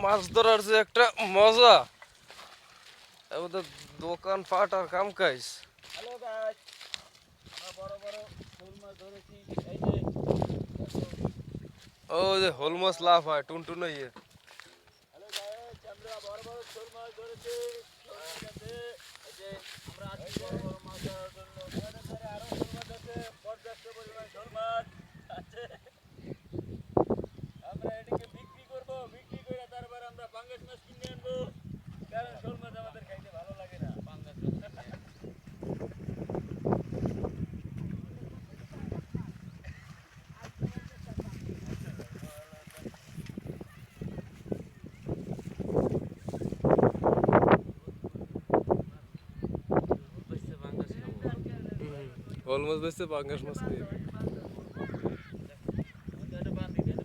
মাছ ধরার যে একটা মজা, আমাদের দোকান পাট আর কাম কাজ। হ্যালো গাইস, আমরা বড় বড় শোল মাছ ধরেছি। এই যে ও যে হোল মাছ লাভ হয় টুনটুন ইয়ে। হ্যালো গাইস, আমরা বড় বড় শোল মাছ ধরেছি। ঠিক আছে, এই যে আমরা আছি বড় বড় মাছ ধরার জন্য। আমাদের ধারে আরো শোল মাছ আছে, পর্যাপ্ত পরিমাণ শোল মাছ আছে। আমরা এটাকে বিক্রি করব, বিক্রি করে তারপর আমরা পাঙ্গাস মাছ কিনে আনবো, কারণ শোল মাছ আমাদের খাইতে ভালো লাগে না। পাঙ্গাস মাছ কিনে আনবো। হোল মাছ বেচছে পাঙ্গাস মাছ খেয়ে।